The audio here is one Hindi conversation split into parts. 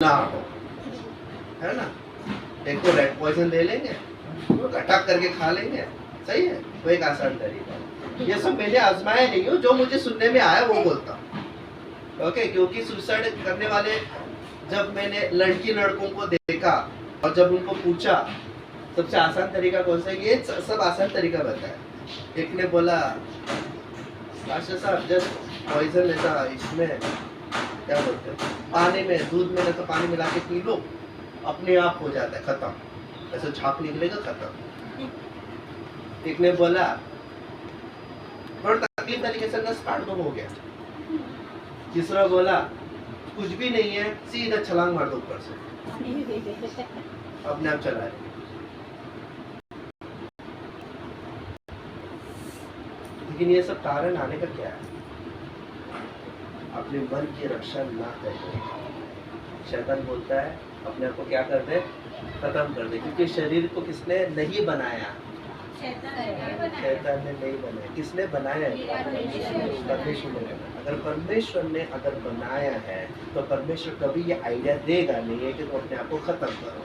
ना हो, है ना। एक तो रेड पॉइजन ले लेंगे, घटक करके खा लेंगे, सही है, वो एक आसान तरीका है। ये सब मैंने आजमाया नहीं हूँ, जो मुझे सुनने में आया वो बोलता हूँ। ओके, क्योंकि सुसाइड करने वाले जब मैंने लड़की लड़कों को देखा और जब उनको पूछा सबसे आसान तरीका कौन सा है, ये सब आसान तरीका बताया। एक ने बोला मास्टर साहब जस्ट पॉइजन ऐसा इसमें क्या बोलते हैं, पानी में, दूध में तो पानी मिला के पी लो, अपने आप हो जाता है, खत्म, ऐसे झाग निकलेगा, खत्म। एक ने बोला थोड़ा तकलीफ तरीके से नस काट दो, हो गया। तीसरा बोला कुछ भी नहीं है, सीधा छलांग मार दो ऊपर से, अपने आप चला है। लेकिन ये सब कारण आने का क्या है, अपने मन की रक्षा ना करके। शैतान बोलता है अपने आप को क्या कर दे, खत्म कर दे, क्योंकि शरीर को किसने नहीं बनाया, शैतान ने नहीं बनाया। किसने बनाया है, परमेश्वर ने बनाया। अगर परमेश्वर ने अगर बनाया है तो परमेश्वर कभी ये आइडिया देगा नहीं है कि तुम अपने आप को खत्म करो।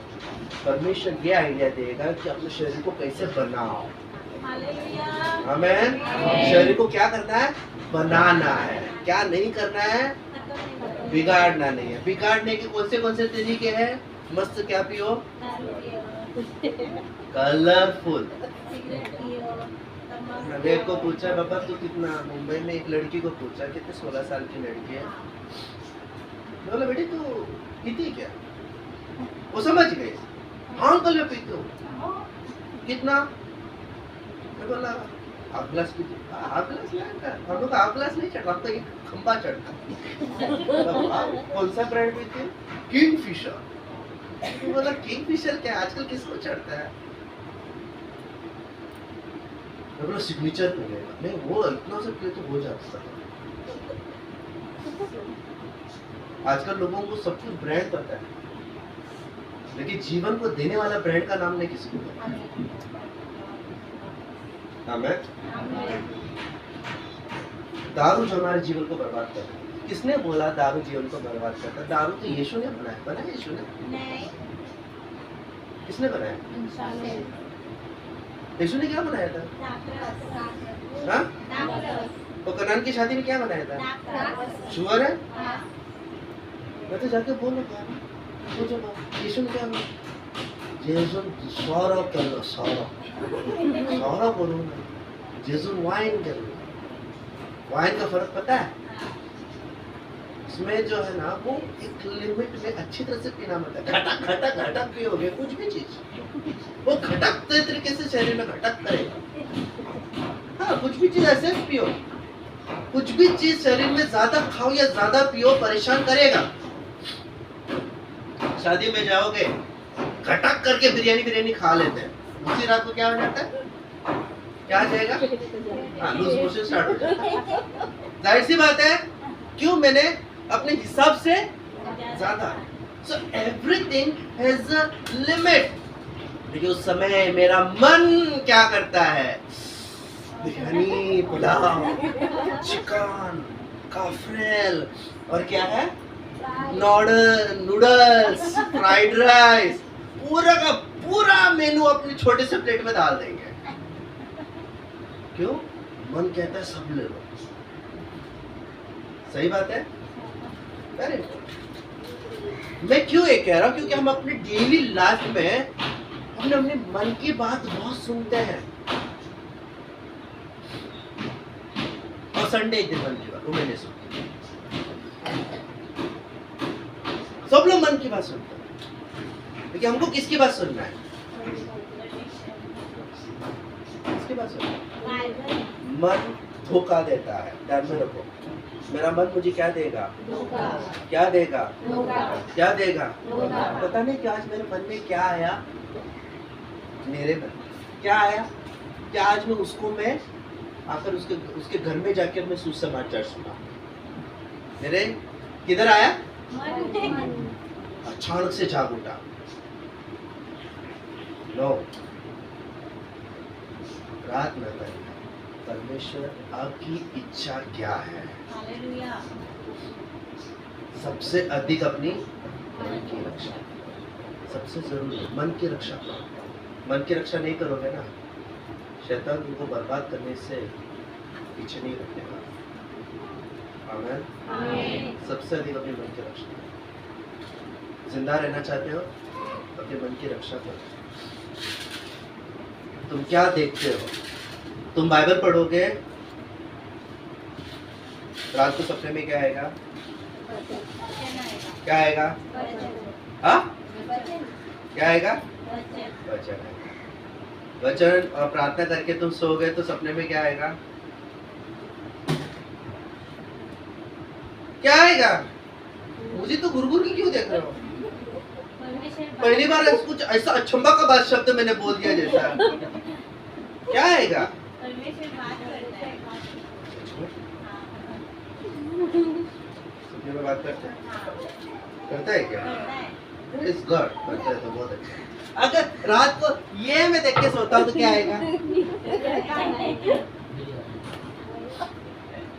परमेश्वर ये आइडिया देगा कि अपने शरीर को कैसे बनाओ। आमीन। शरीर को क्या करना है, बनाना है, क्या नहीं करना है, बिगाड़ना नहीं है। बिगाड़ने के कौन से तरीके हैं, मस्त क्या पियो, कलरफुल। मैंने एक को पूछा बाबा तू कितना, मुंबई में एक लड़की को पूछा कितने 16 साल की लड़की है, बोला बेटी तू पीती क्या, वो समझ गई, हाँ अंकल मैं पीती हूँ, कितना, मैं बोला हाफ ग्लास पीती, हाफ ग्लास लाया, हम लोग हाफ ग्लास नहीं चढ़ता, हम तो एक खंबा चढ़ता। कौन सा ब्रांड पीती है, किंगफिशर। बोला किंगफिशर क्या आजकल किसको चढ़ता है, बोला सिग्नेचर मिलेगा, नहीं वो इतना सब पिए तो हो जाता है। आजकल लोगों को सब कुछ ब्रांड पता है, लेकिन जीवन को देने वाला ब्रांड का नाम नहीं किसी को पता। आमीन। दारू जो हमारे जीवन को बर्बाद करता है, किसने बोला दारू जीवन को बर्बाद करता है, दारू तो यीशु ने बनाया, बनाया यीशु ने, नहीं किसने बनाया, यीशु ने क्या बनाया था, हाँ तो कनान की शादी में क्या बनाया था, शुगर है, मैं तो जाके बोलूँगा यीशु ने क्या बनाया, जेजुन सौरव कर लो, सौरव बोलो ना, जेजुन वाइन कर लो। वाइन का फर्क पता है, इसमें जो है ना वो एक लिमिट में अच्छी तरह से पीना मत है, घटक घटक घटक पियोगे कुछ भी चीज, वो घटक तरीके से शरीर में घटक करेगा। हाँ कुछ भी चीज ऐसे पियो, कुछ भी चीज शरीर में ज्यादा खाओ या ज्यादा पियो परेशान करेगा। शादी में जाओगे घटक करके बिरयानी खा लेते हैं, उसी रात को क्या हो जाता है, क्या आ जाएगा, हाँ लूज मोशन स्टार्ट हो जाता है। जाहिर सी बात है, क्यों, मैंने अपने हिसाब से ज्यादा, so everything has a limit. देखिए उस समय मेरा मन क्या करता है, बिरयानी, पुलाव, चिकन, काफ्रेल और क्या है, नूडल्स, फ्राइड राइस, पूरा का पूरा मेनू अपने छोटे से प्लेट में डाल देंगे। क्यों, मन कहता है सब ले लो। सही बात है, वेरी गुड। मैं क्यों ये कह रहा हूँ, क्योंकि हम अपने डेली लाइफ में हमने अपने मन की बात बहुत सुनते हैं, और संडे एक दिन मन की बात वो मैंने सुनी, सब लोग मन की बात सुनते हैं, लेकिन हमको किसकी बात सुनना है, किसकी बात सुनना है? मन धोखा देता है, ध्यान में रखो, मेरा मन मुझे क्या देगा, क्या देगा, क्या देगा, पता नहीं कि आज मेरे मन में क्या आया, मेरे मन क्या आया, क्या आज मैं उसको मैं आकर उसके घर में जाकर मैं सुसमाचार सुना, मेरे किधर आया, अचानक से जाग उठा, नो, रात में परमेश्वर आपकी इच्छा क्या है, सबसे अधिक अपनी मन की रक्षा सबसे जरूरी। मन की रक्षा करो। मन की रक्षा नहीं करोगे ना, शैतान तुमको बर्बाद करने से पीछे नहीं रखेगा। आमीन। सबसे अधिक अपने मन की रक्षा करो। जिंदा रहना चाहते हो, अपने मन की रक्षा करो। तुम क्या देखते हो? तुम बाइबल पढ़ोगे, रात को सपने में क्या आएगा? क्या आएगा? हाँ, क्या आएगा? वचन आएगा। वचन और प्रार्थना करके तुम सो गए तो सपने में क्या आएगा? क्या आएगा? मुझे तो गुरगुर की क्यों देख रहे हो? पहली बार कुछ ऐसा अचंभा का बात शब्द मैंने बोल दिया जैसा। क्या आएगा? सपने में बात करते हैं? करता है क्या? इस गॉड करता है तो बहुत अच्छा। अगर रात को ये मैं देख के सोता हूँ तो क्या आएगा?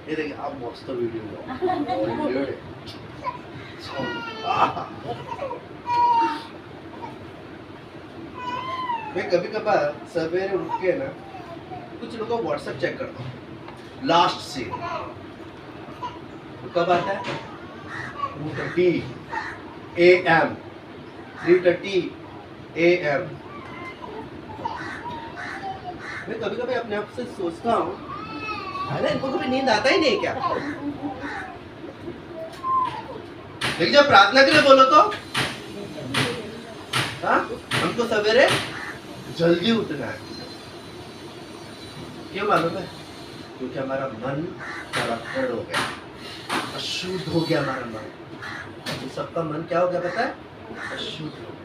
ये देखिए, आप मस्त वीडियो मैं कभी कभार सवेरे उठ के ना कुछ लोगों को व्हाट्सएप चेक करता हूँ। लास्ट सीन कब आता है? 2:30 AM 3:30 AM। मैं कभी कभी अपने आप से सोचता हूँ, अरे इनको कभी नींद आता ही नहीं क्या? लेकिन जब प्रार्थना के लिए बोलो तो हाँ, हमको सवेरे जल्दी उठना है। क्यों मालूम है? क्योंकि हमारा मन करप्टेड हो गया, अशुद्ध हो गया हमारा मन। सबका मन क्या हो गया पता है? अशुद्ध हो गया।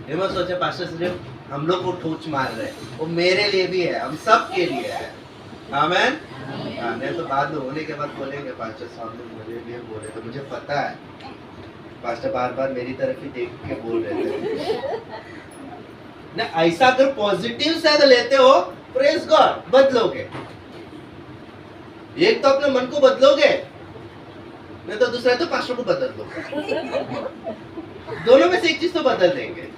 ये मत सोचे पास्टर सिर्फ हम लोग को ठोच मार रहे हैं, वो मेरे लिए भी है, हम सब के लिए है। आमीन। नहीं तो बाद में होने के बाद बोलेंगे पास्टर साहब ने मुझे लिए बोले, तो मुझे पता है पास्टर बार बार मेरी तरफ ही देख के बोल रहे थे ना। ऐसा अगर पॉजिटिव साइड लेते हो, प्रेज गॉड, बदलोगे। एक तो अपने मन को बदलोगे, नहीं तो दूसरा तो पास्टर को बदल दो। दोनों में से एक चीज तो बदल देंगे।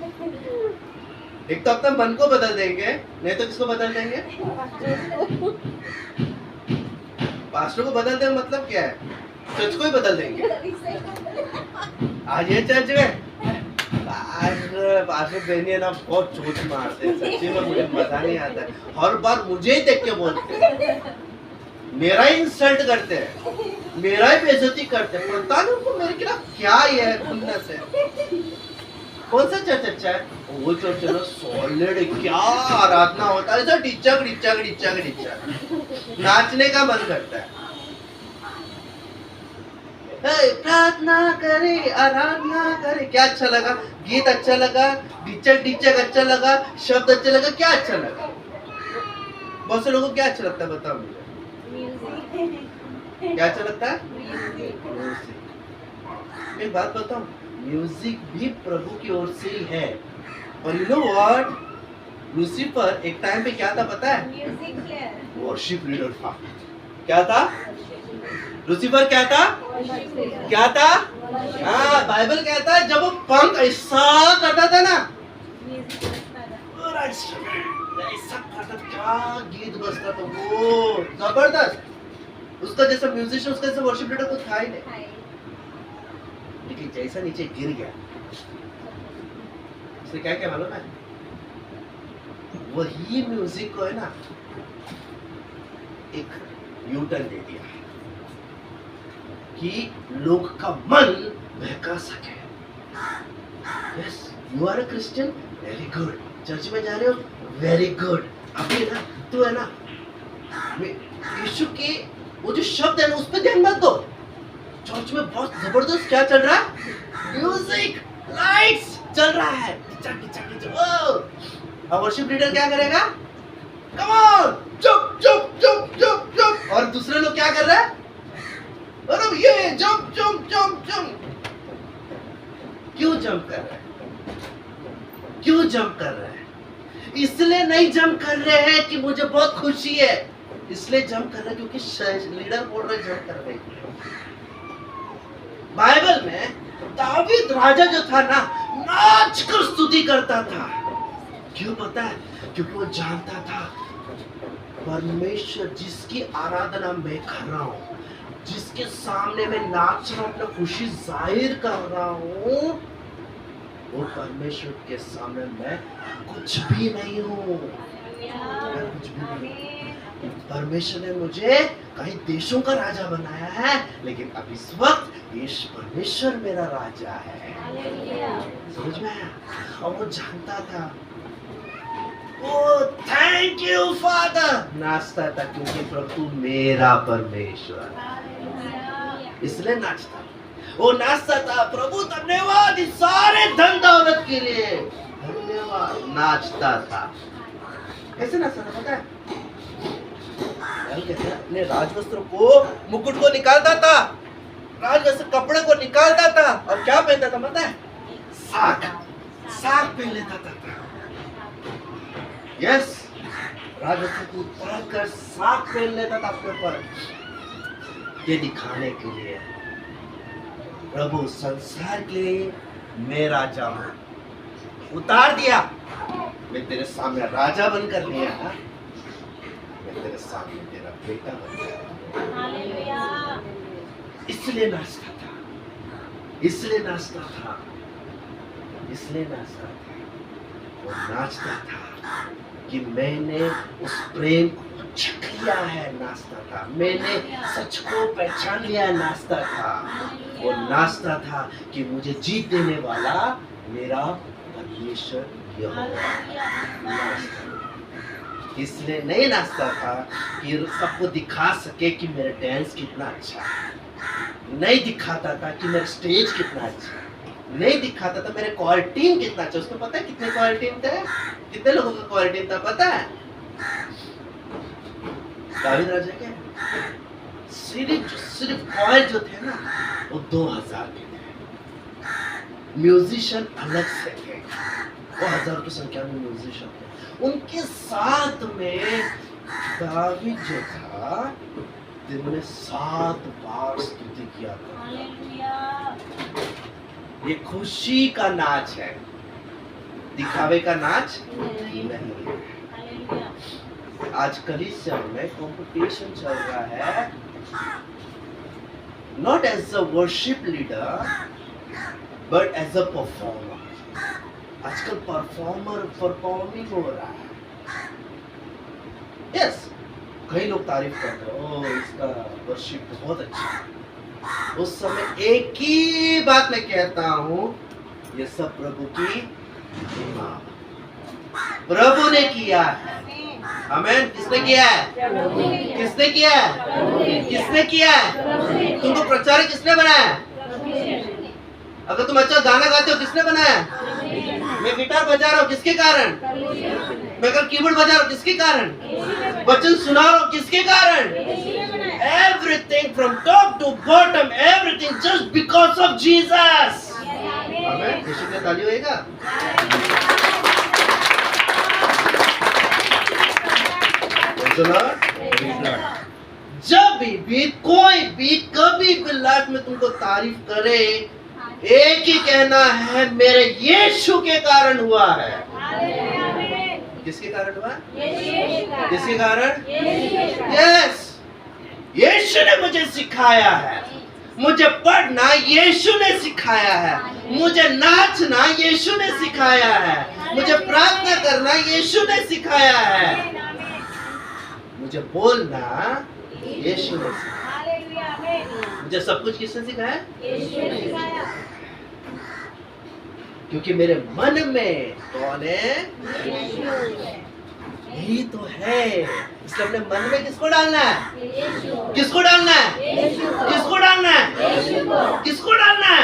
एक तो अपना मन को बदल देंगे, नहीं तो किसको बदल देंगे? पास्टर को बदल देंगे मतलब क्या है? चर्च को ही बदल देंगे। आज ये चर्च में पास्टर बहनी है ना, बहुत चोट मारते हैं। सच्ची में मुझे मजा नहीं आता है। हर बार मुझे ही देख के बोलते हैं, मेरा ही इंसल्ट करते हैं, मेरा ही बेइज्जती करते हैं। पता नहीं उनको मेरे खिलाफ क्या ये है खुन्नस है। कौन सा चर्च अच्छा है? वो चर्च ना सॉलिड, क्या आराधना होता है, ऐसा डिचक डिचक डिचक डिचक, नाचने का मन करता है। प्रार्थना करे, आराधना करे, क्या अच्छा लगा? गीत अच्छा लगा, डिचक डिचक अच्छा लगा, शब्द अच्छा लगा, क्या अच्छा लगा? बहुत से लोगों को क्या अच्छा लगता है बताओ मुझे? क्या अच्छा लगता है? म्यूजिक। एक बात बताऊं, म्यूजिक भी प्रभु की ओर से ही है। और यू नो व्हाट, लूसीफर एक टाइम पे क्या था पता है? वर्शिप लीडर था। क्या था? लूसीफर क्या था? क्या था? हाँ, बाइबल कहता है जब वो पंख ऐसा करता था ना, ऐसा करता, क्या गीत बजता था वो, जबरदस्त। उसका जैसा म्यूजिशियन, उसका जैसा वर्शिप लीडर कुछ था ही नहीं। लेकिन जैसा नीचे गिर गया, उसने क्या क्या मालूम है? वही म्यूजिक को है ना एक यूटर्न दे दिया कि लोग का मन बहका सके। Yes, you are a Christian, very good. Church में जा रहे हो, वेरी गुड। अभी ना तू है ना, यीशु के वो जो शब्द है ना उस पर ध्यान मत दो। चर्च में बहुत जबरदस्त क्या चल रहा है? म्यूजिक, लाइट्स चल रहा है। अब वर्शिप लीडर क्या करेगा? कम ऑन, चुप चुप चुप चुप चुप। और दूसरे लोग क्या कर रहे हैं? अरे ये जंप जंप जंप जंप। क्यों जंप कर रहे हैं? क्यों जंप कर रहे हैं? इसलिए नहीं जंप कर रहे हैं कि मुझे बहुत खुशी है, इसलिए जंप कर रहे हैं क्योंकि लीडर बोल रहे जंप कर रहे हैं। बाइबल में राजा जो था ना, नाच कर स्तुति करता था। क्यों पता है? क्योंकि वो जानता था परमेश्वर जिसकी आराधना मैं कर रहा हूँ, जिसके सामने मैं नाच रहा हूँ, अपना खुशी जाहिर कर रहा हूँ, वो परमेश्वर के सामने मैं कुछ भी नहीं हूँ। मैं कुछ भी नहीं हूँ। परमेश्वर ने मुझे कई देशों का राजा बनाया है, लेकिन अब इस वक्त यीशु परमेश्वर मेरा राजा है। समझ में आया? और वो जानता था, थैंक यू फादर, नाचता था क्योंकि प्रभु मेरा परमेश्वर, इसलिए नाचता। वो नाचता था, प्रभु धन्यवाद इस सारे धन दौलत के लिए, धन्यवाद, नाचता था। कैसे नाचता था पता है? अपने राजवस्त्र को, मुकुट को निकालता था, राजवस्त्र कपड़े को निकालता था, और क्या पहनता था पता है? साग, साग पहन लेता था। यस, राजवस्त्र को उतार कर साग पहन लेता था अपने ऊपर, ये दिखाने के लिए प्रभु संसार के लिए मैं राजा हूं। उतार दिया, मैं तेरे सामने राजा बनकर लिया, मैं तेरे सामने तेरा बेटा बन गया। इसलिए नाचता था, इसलिए नाचता था, इसलिए नाचता था। वो नाचता था कि मैंने उस प्रेम को चख लिया है, नाचता था। मैंने सच को पहचान लिया, नाचता था। वो नाचता था कि मुझे जीत देने वाला मेरा परमेश्वर यहोवा है। इसलिए नहीं नाचता था कि सबको दिखा सके कि मेरा डांस कितना अच्छा है, नहीं दिखाता था कि मेरा स्टेज कितना अच्छा है, नहीं दिखाता था मेरे कॉल टीम कितना अच्छा। उसको पता है कितने कॉल टीम थे, कितने लोगों का कॉल टीम था पता है? दाऊद राजा के सिर्फ कॉल जो थे ना, वो 2000 के थे। म्यूजिशियन अलग से थे, वो 1000 की संख्या में म्यूजिशियन थे। उनके साथ में दाऊद जो था, दिन में 7 बार स्तुति किया था। ये खुशी का नाच है, दिखावे का नाच नहीं है। आज कलीसिया में कंपटीशन चल रहा है, not as a worship leader but as a performer. आजकल परफॉर्मिंग हो रहा है। यस, कई लोग तारीफ करते हैं, ओह इसका वर्शिप बहुत अच्छा है। उस समय एक ही बात मैं कहता हूं, ये सब प्रभु की महिमा, प्रभु ने किया है। आमीन। किसने किया है? किसने किया है? किसने किया है? तुमको प्रचारक किसने बनाया? अगर तुम अच्छा गाना गाते हो किसने बनाया? मैं गिटार बजा रहा हूँ किसके कारण? मैं अगर कीबोर्ड बजा रहा हूँ किसके कारण? वचन सुना रहा हूँ किसके कारण? Everything from top to bottom, everything just because of Jesus. आमीन। यीशु के ताली होएगा। जब भी कोई भी कभी भी लाइफ में तुमको तारीफ करे, एक ही कहना है, मेरे यीशु के कारण हुआ है। किसके कारण हुआ? किसके कारण? यस, यीशु ने मुझे सिखाया है। मुझे पढ़ना यीशु ने सिखाया है। मुझे नाचना यीशु ने सिखाया है। मुझे प्रार्थना करना यीशु ने सिखाया है। मुझे बोलना यीशु ने सिखाया। मुझे सब कुछ किसने सिखाया? यीशु ने सिखाया। क्योंकि मेरे मन में कौन है? यही तो है। इसलिए अपने मन में किसको डालना है? किसको डालना है? किसको डालना है? किसको डालना है?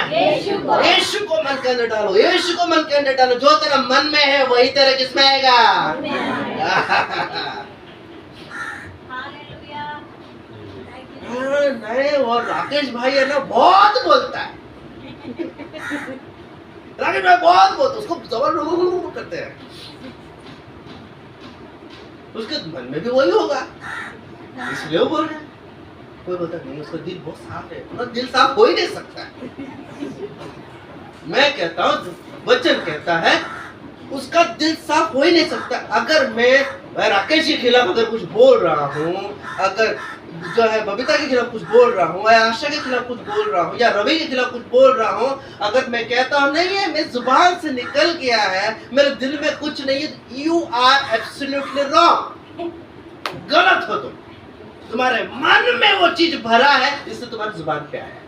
यीशु को मन के अंदर डालो। यीशु को मन के अंदर डालो। जो तेरा मन में है वही तेरा किसमें आएगा? नहीं, और राकेश भाई है ना, बहुत बोलता है। राकेश भाई बहुत बोलता है, उसको जबरदस्ती करते हैं। उसके मन में भी वही होगा, इसलिए वो बोल रहे हैं। कोई बोलता नहीं, उसका दिल बहुत साफ है। उसका दिल साफ हो ही नहीं सकता। मैं कहता हूँ, वचन कहता है उसका दिल साफ हो ही नहीं सकता। अगर मैं राकेश के खिलाफ अगर कुछ बोल रहा हूँ, अगर जो है बबीता के खिलाफ कुछ बोल रहा हूँ, या आशा के खिलाफ कुछ बोल रहा हूँ, या रवि के खिलाफ कुछ बोल रहा हूँ, अगर मैं कहता हूँ नहीं है मेरी जुबान से निकल गया है, मेरे दिल में कुछ नहीं है, यू आर एब्सोल्युटली रॉन्ग। गलत हो तुम। तुम्हारे मन में वो चीज भरा है, इससे तुम्हारी जुबान पे आया है।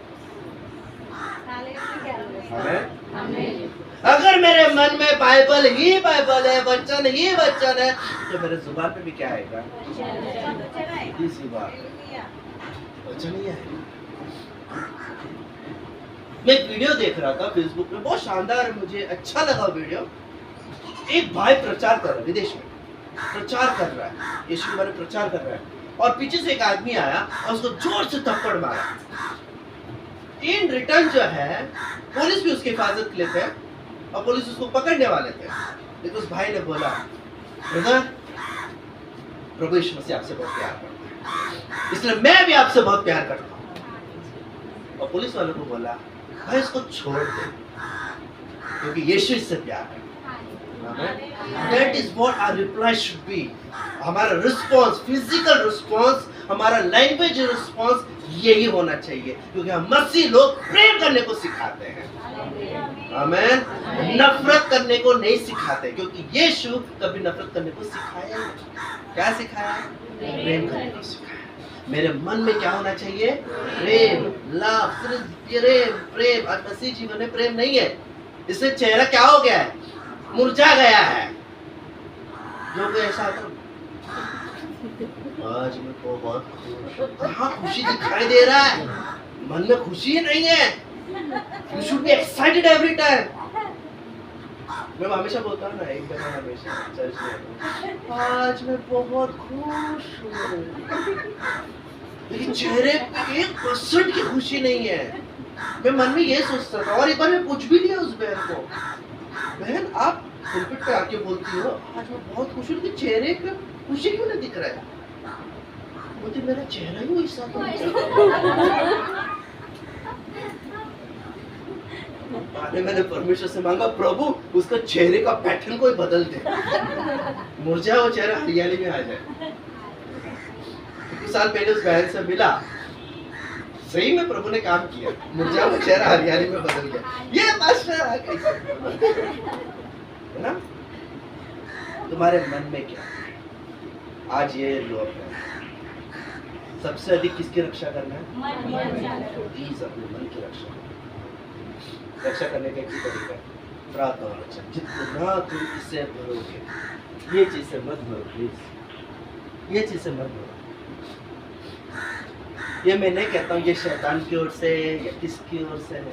अगर मेरे मन में बाइबल ही बाइबल है, वचन ही वचन है, तो मेरे जुबान पे भी क्या आएगा? इसी बात वचन ही आएगा। मैं एक वीडियो देख रहा था फेसबुक पे, बहुत शानदार, मुझे अच्छा लगा वीडियो। एक भाई प्रचार कर रहा है, विदेश में प्रचार कर रहा है, यीशु के बारे में प्रचार कर रहा है, और पीछे से एक आदमी आया और उसको जोर से थप्पड़ मारा। इन रिटर्न जो है पुलिस भी उसकी हिफाजत के लिए थे और पुलिस उसको पकड़ने वाले थे, लेकिन उस भाई ने बोला, ब्रदर प्रभु यीशु मसीह आपसे बहुत प्यार करता है, इसलिए मैं भी आपसे बहुत प्यार करता हूँ। और पुलिस वालों को बोला, भाई इसको छोड़ दे, क्योंकि यीशु इससे प्यार है। That is what our reply should be. हमारा रिस्पॉन्स, फिजिकल रिस्पॉन्स, हमारा लैंग्वेज रिस्पॉन्स यही होना चाहिए, क्योंकि हम मसीह लोग प्रेम करने को सिखाते हैं, आमीन, नफरत करने को नहीं सिखाते, क्योंकि यीशु कभी नफरत करने को सिखाया नहीं। क्या सिखाया? प्रेम करने को सिखाया। मेरे मन में क्या होना चाहिए? प्रेम, लव, सिर्फ प्रेम। आज मसीह जीवन में प्रेम नहीं है, इससे चेहरा क्या हो गया है? मुरझा गया है। जो कि ऐसा होता, आज मैं तो बहुत खुश, कहाँ खुशी दिखाई दे रहा है? मन में खुशी नहीं है। You should be excited every time. मैं हमेशा बोलता हूँ ना, एक बार हमेशा चर्च में, आज मैं बहुत खुश हूँ, लेकिन चेहरे पे 1% की खुशी नहीं है। मैं मन में ये सोचता था, और एक बार मैं पूछ भी लिया उस बहन को, बहन आप पुलपिट पे आके बोलती हो आज मैं बहुत खुश हूँ, लेकिन चेहरे पे खुशी क्यों नहीं दिख रहा है? बोलती मेरा चेहरा ही वैसा तो मैंने परमेश्वर से मांगा, प्रभु उसका चेहरे का पैटर्न कोई बदल दे, मुरझा वो चेहरा हरियाली में आ जाए। कुछ साल पहले उस बहन से मिला, सही में प्रभु ने काम किया, मुरझा वो चेहरा हरियाली में बदल गया। ये मास्टर है ना? तुम्हारे मन में क्या? आज ये लोग है, सबसे अधिक किसकी रक्षा करना है? प्लीज अपने मन की रक्षा करने का एक तरीका, प्रार्थना और वचन। जितना तुम इससे भरोगे, ये चीज से मत भरो प्लीज, ये चीज से मत भरो। ये मैं नहीं कहता हूँ ये शैतान की ओर से या किसकी ओर से है,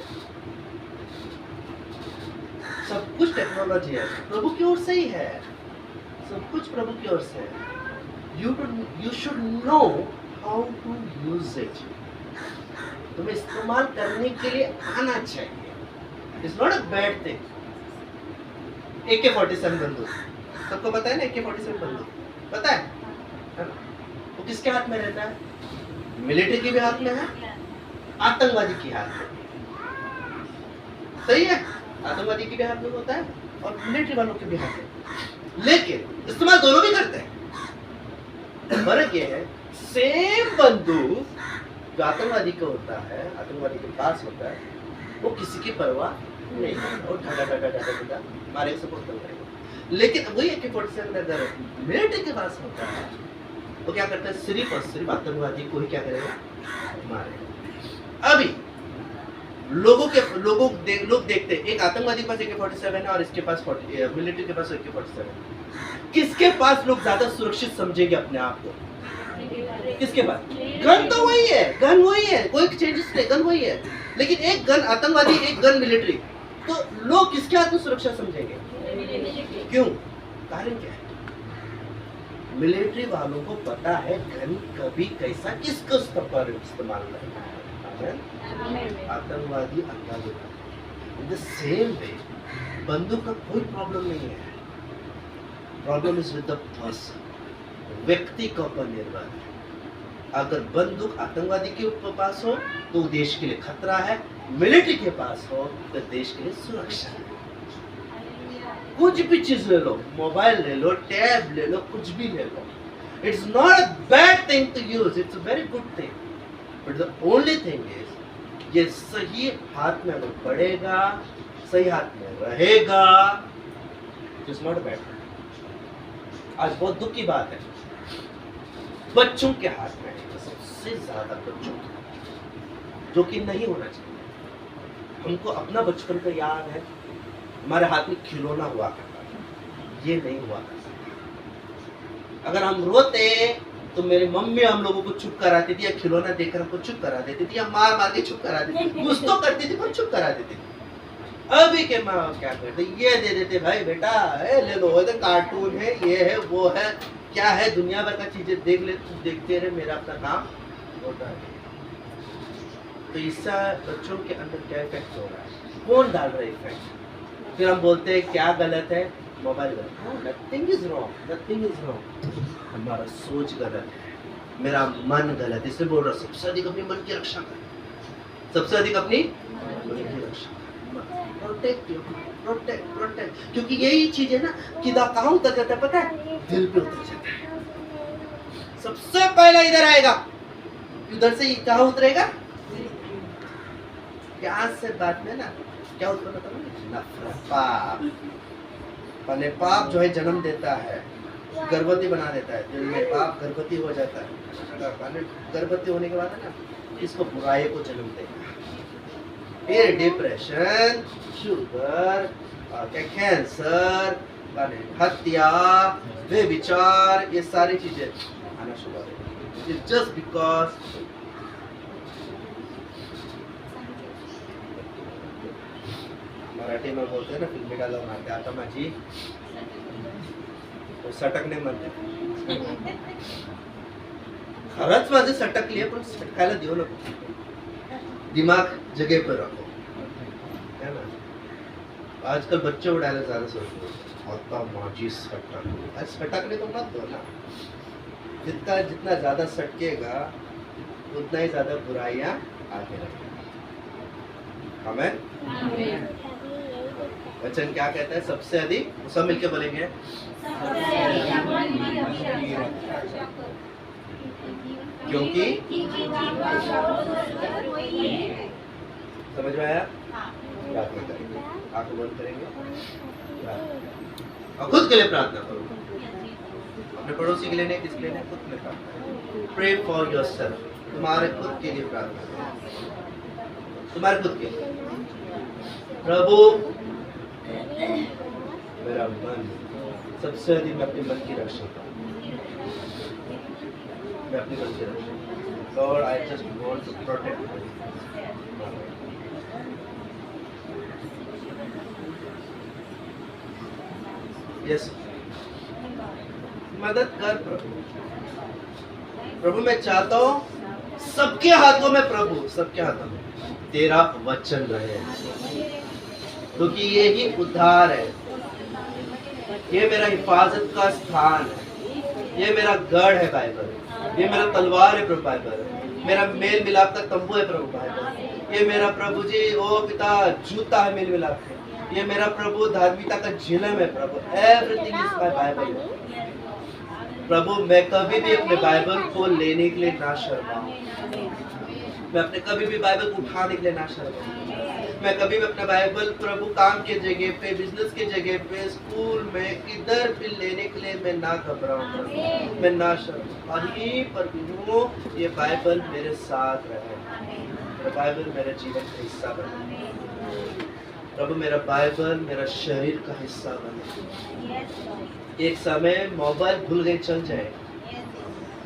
सब कुछ टेक्नोलॉजी है, प्रभु की ओर से ही है, सब कुछ प्रभु की ओर से है। You should know how to use it. तुम्हें इस्तेमाल करने के लिए आना चाहिए। It's not a bad thing. AK-47 बंदूक, सबको पता है ना? AK-47 बंदूक पता है ना? वो किसके हाथ में रहता है? मिलिट्री के भी हाथ में है, आतंकवादी के हाथ में। सही है, आतंकवादी के भी हाथ में होता है और मिलिट्री वालों के भी हाथ में, लेकिन इस्तेमाल दोनों भी करते हैं। फर्क ये है, सेम बंदूक जो आतंकवादी का होता है, आतंकवादी के पास होता है, वो किसी की परवाह नहीं करता, और ढाका मारे सपोर्ट करेगा। लेकिन वही AK-47 अगर मिलिट्री के पास होता है, वो क्या करता है? सिर्फ और सिर्फ आतंकवादी को ही क्या करेगा? मारेगा। अभी लोग देखते हैं, एक आतंकवादी के पास AK-47 है और इसके पास मिलिट्री के पास AK-47। किसके पास लोग ज्यादा सुरक्षित समझेंगे अपने आप को? किसके पास? गन तो वही है, गन वही है, कोई चेंजेस नहीं, गन वही है, लेकिन एक गन आतंकवादी, एक गन मिलिट्री, तो लोग किसके हाथ में सुरक्षा समझेंगे? क्यों? कारण क्या है? मिलिट्री वालों को पता है गन कभी कैसा किसको इस्तेमाल करना है। आतंकवादी इन द सेम वे, बंदूक का कोई प्रॉब्लम नहीं है, problem is with the person, व्यक्ति के ऊपर निर्भर है। अगर बंदूक आतंकवादी के पास हो तो देश के लिए खतरा है, मिलिट्री के पास हो तो देश के लिए सुरक्षा है। कुछ भी चीज ले लो, मोबाइल ले लो, टैब ले लो, कुछ भी ले लो, it's not a bad thing to use, it's a very good thing, but the only thing is ये सही हाथ में अगर पड़ेगा, सही हाथ में रहेगा, it's not a bad thing. आज बहुत दुख की बात है, बच्चों के हाथ में है, सबसे ज्यादा बच्चों के, जो कि नहीं होना चाहिए। हमको अपना बचपन का याद है, हमारे हाथ में खिलौना हुआ करता था, ये नहीं हुआ करता। अगर हम रोते तो मेरी मम्मी हम लोगों को चुप कराती थी, या खिलौना देकर हमको चुप करा देती थी, या मार मार के चुप करा देती थी, कुछ तो करती थी पर चुप करा देती थी। अभी के माँ बाप क्या करते, ये दे देते, भाई बेटा ले लो, कार्टून है, ये है, वो है, क्या है, दुनिया भर का चीजें देख ले, तू देखते रहे, मेरा अपना काम होता है। तो इससे बच्चों के अंदर क्या इफेक्ट हो रहा है, कौन डाल रहा है इफेक्ट? फिर हम बोलते हैं क्या गलत है, मोबाइल गलत, nothing is wrong, nothing is wrong, हमारा सोच गलत है, मेरा मन गलत है, इसलिए बोल रहा सबसे अधिक अपने मन की रक्षा करें, सबसे अधिक अपनी मन की रक्षा करें, प्रोटेक्ट, प्रोटेक्ट, क्योंकि यही चीज है ना कि कहाँ उतर जाता है पता है, दिल पे उतर जाता है, सबसे पहले इधर आएगा, इधर से कहाँ उतरेगा, प्यार से बात में ना क्या उत्पन्न होता है, नफरत, पाप। पहले पाप जो है जन्म देता है, गर्भवती बना देता है, दिल में पाप गर्भवती हो जाता है, गर्भवती होने के बाद है ना इसको बुराई को जन्म देगा, फिर डिप्रेशन, शुगर, कैंसर, हत्या, व्यभिचार, ये सारी चीजें आना शुरू हो गई, जस्ट बिकॉज मराठी में बोलते हैं ना, फिल्मी डायलॉग मारते आता माझी तो सटकणे म्हणते, खरंच माझे सटकली आहे, पण सटकायला देऊ नको, दिमाग जगह पर रखो, है ना। आजकल बच्चे उड़ाने ज्यादा सोचते हैं, आता माझी सटक, आज सटकने तो मत दो ना, जितना ज्यादा सटकेगा उतना ही ज्यादा बुराइयां आगे रहेंगी। आमीन। वचन क्या कहता है, सबसे अधिक, सब मिलके बोलेंगे, क्योंकि समझ में आया, प्रार्थना करेंगे, आंखें बंद करेंगे और खुद के लिए प्रार्थना करो, अपने पड़ोसी के लिए नहीं, किसके लिए नहीं, खुद के लिए प्रार्थना, प्रे फॉर योरसेल्फ, तुम्हारे खुद के लिए प्रार्थना करो, तुम्हारे खुद के लिए, प्रभु मेरा मन, सबसे अधिक मैं अपने मन की रक्षा करूं, मैं अपने मन की रक्षा, Lord, I just want to protect you. Yes, मदद कर प्रभु, प्रभु मैं चाहता हूँ सबके हाथों में, प्रभु सबके हाथों में तेरा वचन रहे, क्योंकि ये ही उद्धार है, ये मेरा हिफाजत का स्थान है, ये मेरा गढ़ है बाइबल, ये मेरा तलवार है प्रभु बाइबल, मेरा मेल मिलाप का तंबू है प्रभु बाइबल, ये मेरा प्रभु जी ओ पिता जूता है मेल मिलाप का, ये मेरा प्रभु धार्मिकता का झिलम है प्रभु, एवरीथिंग इज माय बाइबल। प्रभु मैं कभी भी अपने बाइबल को लेने के लिए ना शर्माऊं, मैं अपने कभी भी बाइबल को उठाने के लिए ना शर्माऊं, मैं कभी भी अपना बाइबल प्रभु काम के जगह पे, बिजनेस के जगह पे, स्कूल में, इधर भी लेने के लिए मैं ना घबराऊं, मैं ना शर्माऊं, कहीं पर भी हूँ ये बाइबल मेरे साथ रहे, मेरा बाइबल मेरे जीवन का हिस्सा बने प्रभु, मेरा बाइबल मेरा शरीर का हिस्सा बने। एक समय मोबाइल भूल गए चल जाए,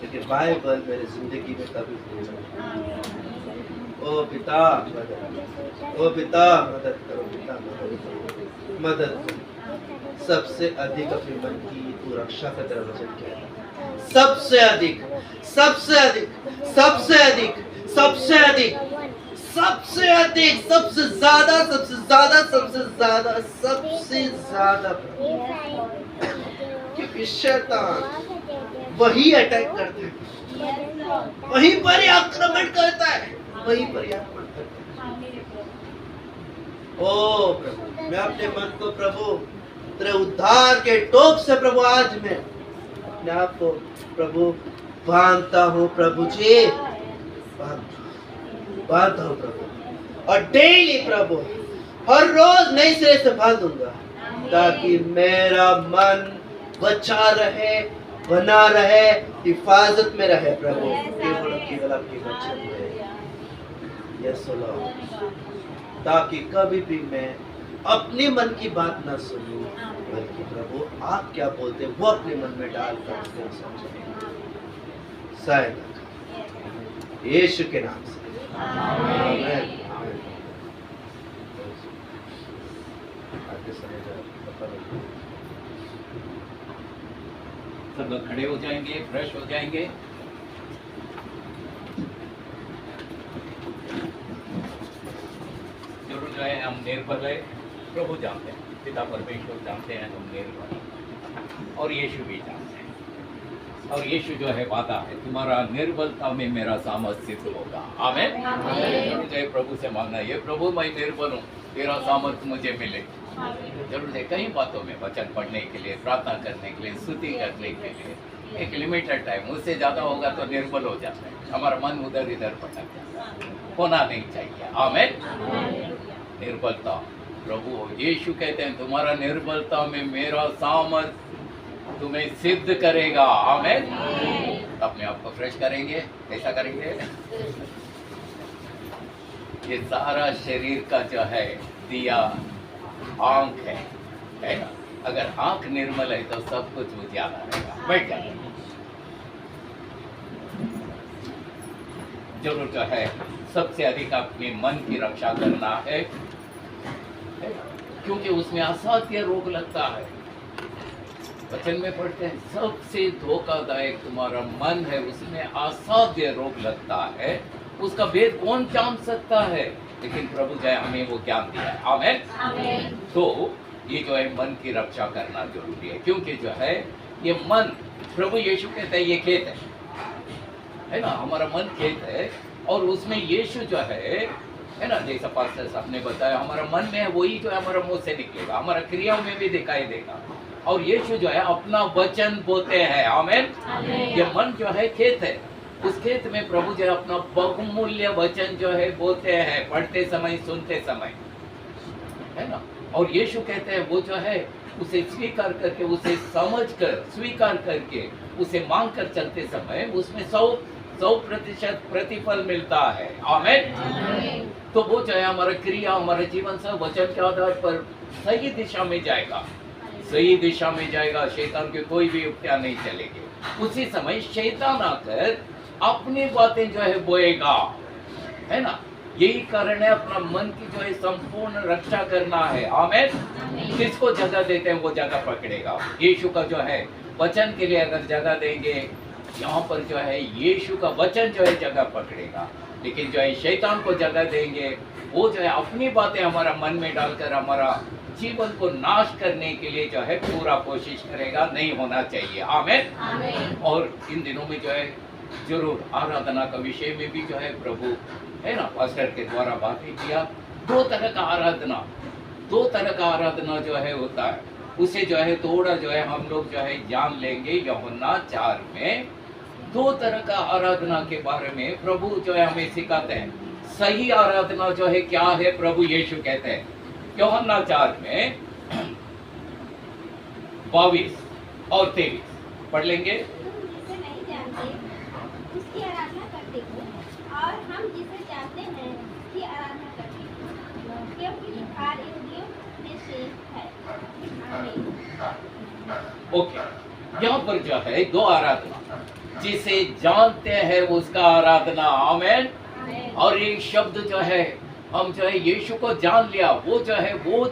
लेकिन बाइबल मेरी जिंदगी में कभी भूल नहीं। ओ पिता मदद, ओ पिता मदद करो, पिता मदद करो। सबसे अधिक अपने मन की तू रक्षा का तेरा वचन क्या है, सबसे अधिक, सबसे अधिक, सबसे अधिक, सबसे अधिक, सबसे अधिक, सबसे ज्यादा, सबसे ज्यादा, सबसे ज्यादा, सबसे ज्यादा, क्योंकि शैतान वही अटैक करता है, वहीं पर ही आक्रमण करता है, वहीं पर ही आक्रमण करता है। ओ प्रभु, मैं अपने मन को प्रभु तेरे उद्धार के टोप से प्रभु आज मैं अपने आप को प्रभु बांधता हूँ प्रभु जी, बांधता हूँ प्रभु, और डेली प्रभु हर रोज नई सिरे से बांधूंगा ताकि मेरा मन बचा रहे, बना रहे, हिफाजत में रहे प्रभु, केवल आपकी वचन में। यस लॉर्ड, ताकि कभी भी मैं अपने मन की बात ना सुनूं, बल्कि प्रभु आप क्या बोलते हैं वो अपने मन में डाल कर समझें। सहायता यीशु के नाम से, आमीन। सब लोग खड़े हो जाएंगे, फ्रेश हो जाएंगे। जरूर जो है हम निर्बल है, प्रभु जानते हैं, पिता परमेश्वर जानते हैं हम निर्बल, और यीशु भी जानते हैं। और यीशु जो है वादा है, तुम्हारा निर्बलता में मेरा सामर्थ सिद्ध होगा। आमीन। जरूर जो है प्रभु से मांगना, ये प्रभु मैं निर्बल हूँ, तेरा सामर्थ मुझे मिले। जरूर है कई बातों में वचन पढ़ने के लिए, प्रार्थना करने के लिए, स्तुति करने के लिए एक लिमिटेड टाइम, उससे ज़्यादा होगा तो निर्बल हो जाता है, हमारा मन उधर इधर भटक जाता है, होना नहीं चाहिए। आमीन। निर्बलता, प्रभु यीशु कहते हैं तुम्हारा निर्बलता में मेरा सामर्थ तुम्हें सिद्ध करेगा। आमीन। अपने आप को फ्रेश करेंगे, ऐसा करेंगे। ये सारा शरीर का जो है दिया आंख है ना, अगर आंख निर्मल है तो सब कुछ उजाला रहेगा। बैठ जाए। जरूर जो है सबसे अधिक अपने मन की रक्षा करना है ना? क्योंकि उसमें असाध्य रोग लगता है। वचन में पढ़ते हैं सबसे धोखादायक तुम्हारा मन है, उसमें असाध्य रोग लगता है, उसका भेद कौन जान सकता है? लेकिन प्रभु जय हमें वो ज्ञान दिया है। आमीन। तो ये जो है मन की रक्षा करना जरूरी है, क्योंकि जो है ये मन, प्रभु यीशु कहते हैं ये खेत है ना, हमारा मन खेत है, और उसमें यीशु जो है ना, जैसा पास्टर साहब ने बताया, हमारा मन में है वही जो है हमारा मुंह से निकलेगा, हमारा क्रियाओं में भी दिखाई देगा। और यीशु जो है अपना वचन बोलते हैं। आमीन। ये मन जो है खेत है, उस खेत में प्रभु जो है अपना बहुमूल्य वचन जो है बोलते हैं, पढ़ते समय, सुनते समय, है ना। और यीशु कहते हैं वो जो है उसे स्वीकार करके, उसे समझकर, स्वीकार करके, उसे मांग कर चलते समय उसमें 100% प्रतिफल मिलता है। आमीन। तो वो जो है हमारा क्रिया, हमारा जीवन सब वचन के आधार पर सही दिशा में जाएगा, सही दिशा में जाएगा। शैतान की कोई भी युक्तियां नहीं चलेगी। उसी समय शैतान आकर अपनी बातें जो है बोएगा, है ना। यही कारण है अपना मन की जो है संपूर्ण रक्षा करना है। आमीन। किसको जगह देते हैं वो जगह पकड़ेगा। यीशु का जो है वचन के लिए अगर जगह देंगे, यहाँ पर जो है यीशु का वचन जो है जगह पकड़ेगा। लेकिन जो है शैतान को जगह देंगे, वो जो है अपनी बातें हमारा मन में डालकर हमारा जीवन को नाश करने के लिए जो है पूरा कोशिश करेगा। नहीं होना चाहिए। आमीन। और इन दिनों में जो है जरूर आराधना का विषय में भी जो है प्रभु है ना पास्टर के द्वारा बातें किया। दो तरह का आराधना जो है होता है, उसे जो है थोड़ा जो है हम लोग जो है जान लेंगे। यूहन्ना 4 में 2 तरह का आराधना के बारे में प्रभु जो है हमें सिखाते हैं। सही आराधना जो है क्या है, प्रभु यीशु कहते हैं यूहन्ना 4 में 22 और 23 पढ़ लेंगे। उसकी आराधना करते हो और हम जिसे जानते हैं उसकी आराधना करते हैं, क्योंकि यहूदियों में से है। आमीन। ओके, यहाँ पर जो है 2 आराधना, जिसे जानते हैं उसका आराधना। आमीन। और एक शब्द जो है हम जो है यीशु को जान लिया, वो जो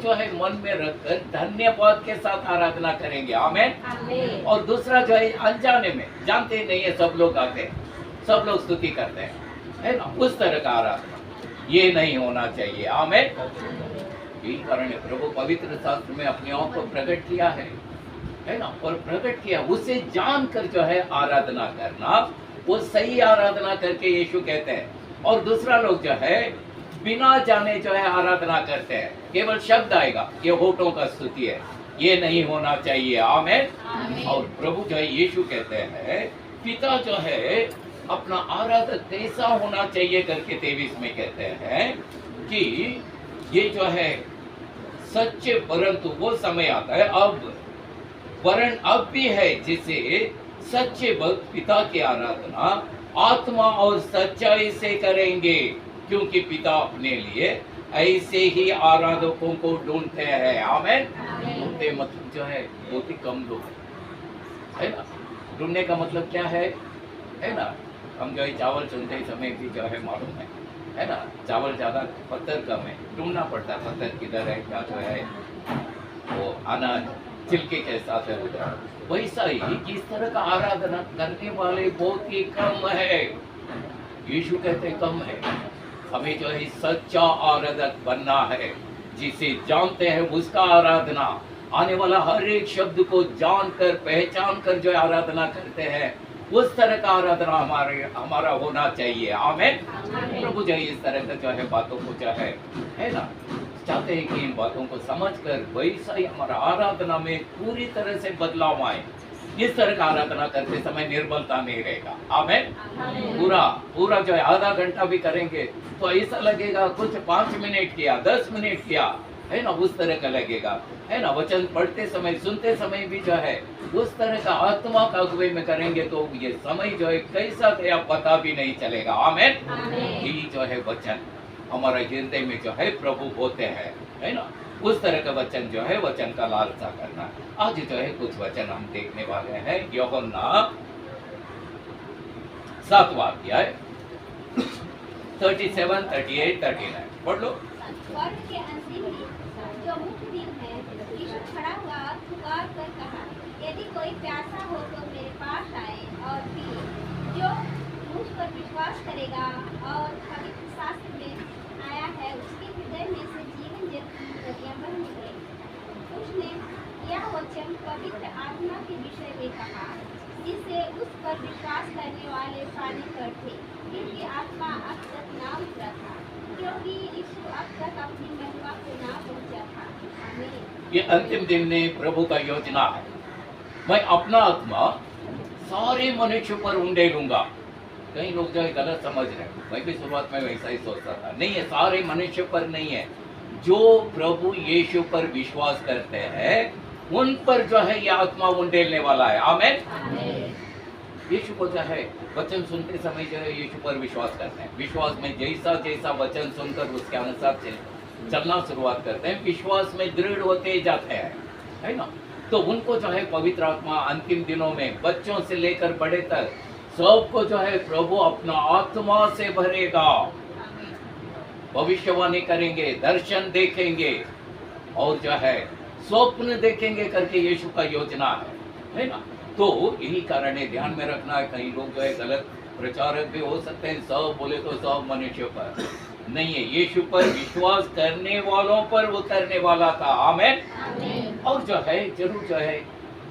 है मन में रखकर धन्यवाद के साथ आराधना करेंगे। आमीन। और दूसरा जो है अनजाने में, जानते ही नहीं है, सब लोग आते हैं, सब लोग स्तुति करते हैं, है ना, उस तरह का आराधना ये नहीं होना चाहिए। आमीन। यही कारण है प्रभु पवित्र शास्त्र में अपने आप को प्रकट किया है ना, और प्रकट किया उसे जानकर जो है आराधना करना, वो सही आराधना करके यीशु कहते हैं। और दूसरा लोग जो है बिना जाने जो है आराधना करते हैं, केवल शब्द आएगा, ये होठों का स्तुति है, ये नहीं होना चाहिए। आमीन। और प्रभु जो है यीशु कहते हैं पिता जो है अपना आराधक कैसा होना चाहिए करके 23 में कहते हैं कि ये जो है सच्चे, परंतु वो समय आता है अब, वरन अब भी है जिसे सच्चे भक्त पिता की आराधना आत्मा और सच्चाई से करेंगे, क्योंकि पिता अपने लिए ऐसे ही आराधकों को ढूंढते हैं। आमीन। ढूंढते मतलब जो है बहुत ही कम लोग है ना। ढूंढने का मतलब क्या है ना, हम जो है चावल चुनते समय भी जो है मालूम है ना, चावल ज्यादा पत्थर कम है, ढूंढना पड़ता है पत्थर किधर है, क्या जो है वो अनाज छिलके के साथ है उधर। वैसा ही इस तरह का आराधना करने वाले बहुत ही कम है। यीशु कहते कम है। हमें जो है सच्चा आराधक बनना है, जिसे जानते हैं उसका आराधना, आने वाला हर एक शब्द को जानकर पहचान कर जो आराधना करते हैं, उस तरह का आराधना हमारा होना चाहिए। आमीन। प्रभु जो है इस तरह का जो है बातों को जो है ना चाहते हैं कि इन बातों को समझकर वैसा ही हमारा आराधना में पूरी तरह से बदलाव आए। इस तरह का आराधना करते समय निर्बलता नहीं रहेगा। आमीन। पूरा जो है आधा घंटा भी करेंगे तो ऐसा लगेगा कुछ 5 मिनट किया, 10 मिनट किया, है ना, उस तरह का लगेगा, है ना। वचन पढ़ते समय सुनते समय भी जो है उस तरह का आत्मा का अगुवाई में करेंगे तो ये समय जो है कैसा गया पता भी नहीं चलेगा। आमीन। यही जो है वचन हमारा हृदय में जो है प्रभु होते हैं, है ना। उस तरह का वचन जो है वचन का लालसा करना। आज जो है कुछ वचन हम देखने वाले हैं। यूहन्ना 7वां अध्याय 37, 38, 39 पढ़ लो। वर्ष के अंतिम दिन, जो मुख्य दिन है, यीशु खड़ा हुआ पुकार कर कहा, यदि कोई प्यासा हो तो मेरे पास आए और पिए। जो मुझ पर विश्वास करेगा और पवित्र शास्त्र में आया है उसके हृदय में से जीवन जल की नदियां बह निकलेंगी। उसने यह वचन पवित्र आत्मा के विषय में कहा, जिसे उस पर विश्वास करने वाले पाने पर थे, क्योंकि आत्मा अब तक ना उतरा था, क्योंकि यीशु अब तक अपनी महिमा को ना पहुंचा था। आमीन। ये अंतिम दिन में प्रभु का योजना है, मैं अपना आत्मा सारे मनुष्यों पर उंडेलूंगा। कई लोग जो है गलत समझ रहे हैं, मैं भी शुरुआत में वैसा ही सोचता था। नहीं है, सारे मनुष्यों पर नहीं है, जो प्रभु यीशु पर विश्वास करते हैं उन पर जो है यह आत्मा उंडेलने वाला है। आमीन। यीशु को जो है वचन सुनते समय जो है यीशु पर विश्वास करते हैं, विश्वास में जैसा जैसा वचन सुनकर उसके अनुसार चलना शुरुआत करते हैं, विश्वास में दृढ़ होते जाते हैं, है ना। तो उनको जो है पवित्र आत्मा अंतिम दिनों में बच्चों से लेकर बड़े तक सबको जो है प्रभु अपना आत्मा से भरेगा। भविष्यवाणी करेंगे, दर्शन देखेंगे और जो है स्वप्न देखेंगे करके यीशु का योजना है ना। तो यही कारण है, ध्यान में रखना है। कई लोग जो है गलत प्रचारक भी हो सकते हैं, सब बोले तो सब मनुष्यों पर नहीं है, यीशु पर विश्वास करने वालों पर वो करने वाला था। आमीन। और जो है जरूर जो है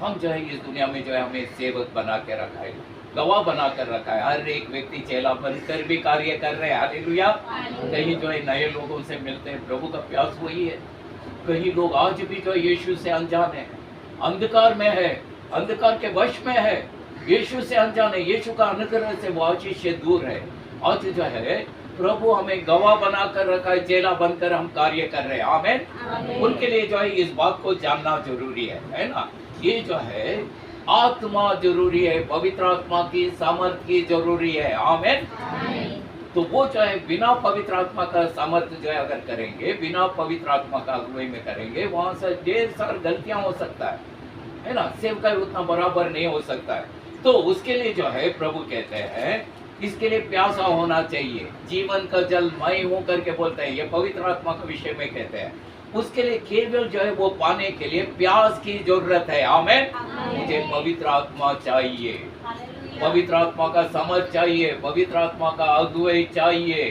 हम जो है इस दुनिया में जो है हमें सेवक बना के रखा है, गवाह बना कर रखा है। हर एक व्यक्ति चेला बनकर भी कार्य कर रहे हैं। हालेलुया। कहीं जो है नए लोगों से मिलते हैं, प्रभु का प्यास वही है। कहीं लोग आज भी जो यीशु से अनजान है, अंधकार में है, अंधकार के वश में है, यीशु से अनजान है, यीशु का अनुग्रह से वो आशीष से दूर है। आज जो है प्रभु हमें गवाह बना कर रखा है, चेला बनकर हम कार्य कर रहे हैं। आमीन। उनके लिए जो है इस बात को जानना जरूरी है ना। ये जो है आत्मा जरूरी है, पवित्र आत्मा की सामर्थ्य की जरूरी है। आमीन। तो वो जो है बिना पवित्र आत्मा का सामर्थ्य जो है अगर करेंगे, बिना पवित्र आत्मा का अगुवाई में करेंगे, वहां से ढेर सारी गलतियां हो सकता है ना। सेवकाई उतना बराबर नहीं हो सकता है। तो उसके लिए जो है प्रभु कहते हैं इसके लिए प्यासा होना चाहिए। जीवन का जल मैं हूं करके बोलते हैं, ये पवित्र आत्मा का विषय में कहते हैं। उसके लिए केवल जो है वो पाने के लिए प्यास की जरूरत है। आमीन। मुझे पवित्र आत्मा चाहिए, पवित्र आत्मा का समझ चाहिए, पवित्र आत्मा का अगुवाई चाहिए,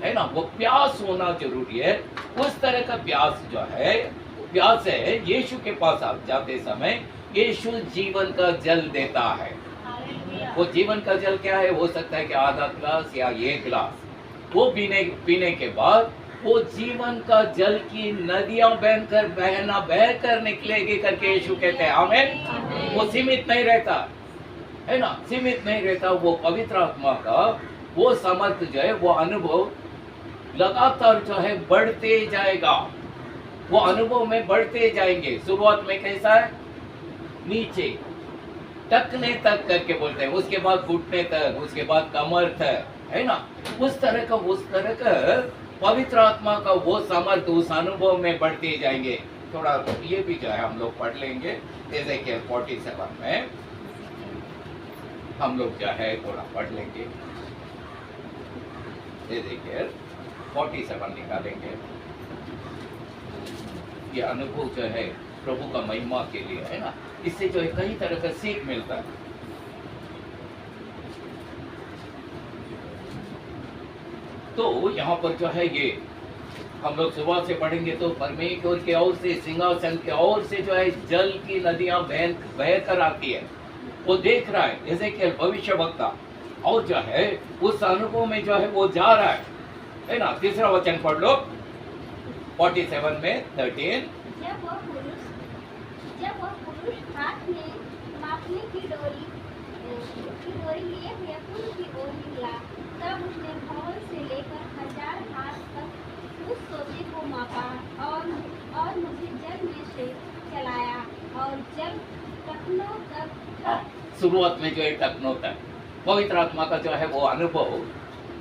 है ना। वो प्यास होना जरूरी है। उस तरह का प्यास जो है, प्यास है यीशु के पास आप जाते समय यीशु जीवन का जल देता है। वो जीवन का जल क्या है? हो सकता है कि आधा गिलास या 1 गिलास। वो पीने के बाद वो जीवन का जल की नदियां बहकर निकलेगी करके यीशु कहते हैं। आमीन। वो सीमित नहीं रहता, है ना, सीमित नहीं रहता। वो पवित्र आत्मा का वो सामर्थ्य जो है, वो अनुभव लगातार जो है बढ़ते जाएगा। वो अनुभव में बढ़ते जाएंगे। शुरुआत में कैसा है, नीचे टकने तक करके बोलते हैं, उसके बाद घुटने तक, उसके बाद कमर तक, है ना। उस तरह का पवित्र आत्मा का वो सामर्थ्य उस अनुभव में बढ़ते जाएंगे। थोड़ा ये भी जो है हम लोग पढ़ लेंगे। एजेकियल 47 में हम लोग जो है थोड़ा पढ़ लेंगे। एजेकियल 47 निकालेंगे। ये अनुभव जो है प्रभु का महिमा के लिए, है ना। इससे जो है कई तरह का सीख मिलता है। तो यहाँ पर जो है ये हम लोग सुबह से पढ़ेंगे तो परमेश्वर के ओर से, सिंहासन के ओर से जो है जल की नदियां बह कर आती है। वो देख रहा है जैसे कि भविष्य वक्ता, और जो है उस अनुभव में जो है वो जा रहा है ना। तीसरा वचन पढ़ लो 47 में 13। जब वह पुरुष हाथ में मापने की डोरी लिए हुए पुल की ओर निकला, तब उसने भवन से लेकर 1000 हाथ तक उस सोते को मापा और मुझे जल में से चलाया, और जब टखनों तक। शुरुआत में जो है टखनों तक पवित्र आत्मा का जो है वो अनुभव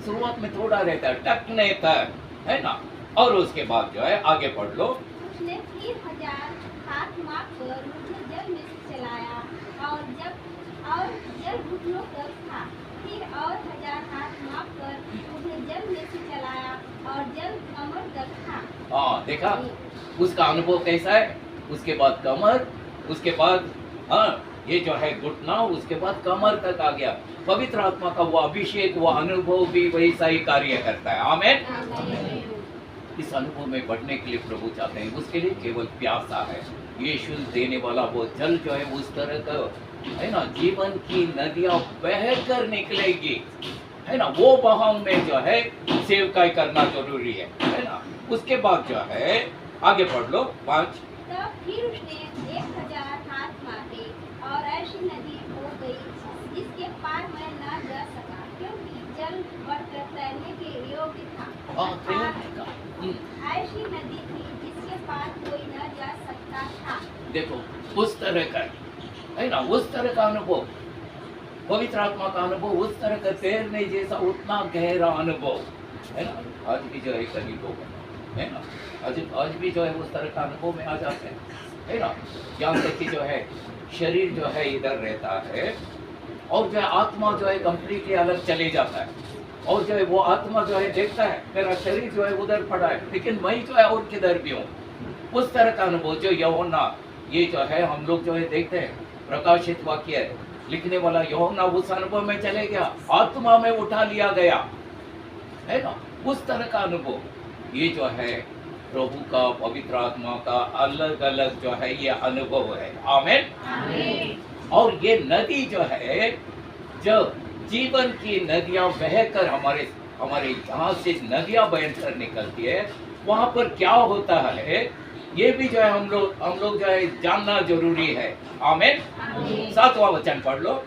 शुरुआत में थोड़ा रहता है, टकने तक, है ना। और उसके बाद जो है आगे पढ़ लो। उसने फिर 1000 हाथ माप कर मुझे जल में से चलाया, और जब घुटनों तक था। फिर और 1000 हाथ माप कर मुझे जल में से चलाया, और जल कमर तक था। हाँ, देखा उसका अनुभव कैसा है। उसके बाद कमर, उसके बाद ये जो है घुटना, उसके बाद कमर तक आ गया। पवित्र आत्मा का वो अभिषेक, वो अनुभव भी वैसा ही कार्य करता है। आमीन। इस अनुभव में बढ़ने के लिए प्रभु चाहते हैं, उसके लिए केवल प्यासा है। यीशु देने वाला वो जल जो है उस तरह का, है ना, जीवन की नदियां बह कर निकलेगी, है ना। वो बहाव में जो है सेवकाई करना जरूरी है ना। उसके बाद जो है आगे पढ़ लो 5। तब फिर उसने 1000 हाथ मापे, और ऐसी नदी हो गई जिसके पार मैं न जा सका, क्योंकि जल बढ़कर तैरने के योग्य था। ऐसी नदी थी जिसके पार कोई न जा सकता था। देखो उस तरह का, है ना, उस तरह का अनुभव, पवित्र आत्मा का अनुभव, उस तरह का तैरने जैसा उतना गहरा अनुभव, है ना। आज भी जो है कभी लोग, है ना, आज भी जो है उस तरह का अनुभव में आ जाते हैं, है ना। यहाँ तक कि जो है शरीर जो है इधर रहता है, और जो है आत्मा जो है कंप्लीटली अलग चले जाता है, और जो है वो आत्मा जो है देखता है मेरा शरीर जो है उधर पड़ा है, लेकिन मैं जो है और किधर भी हूँ। उस तरह का अनुभव जो यूहन्ना, ये जो है हम लोग जो है देखते हैं, प्रकाशित वाक्य है, लिखने वाला यूहन्ना उस अनुभव में चले गया, आत्मा में उठा लिया गया, है ना। उस तरह का अनुभव ये जो है प्रभु का, पवित्र आत्मा का अलग अलग जो है ये अनुभव है। आमीन। और ये नदी जो है, जब जीवन की नदियां बहकर हमारे यहाँ से नदियां बहकर निकलती है, वहां पर क्या होता है ये भी जो है हम लोग जो है जानना जरूरी है। आमीन। 7वां वचन पढ़ लो।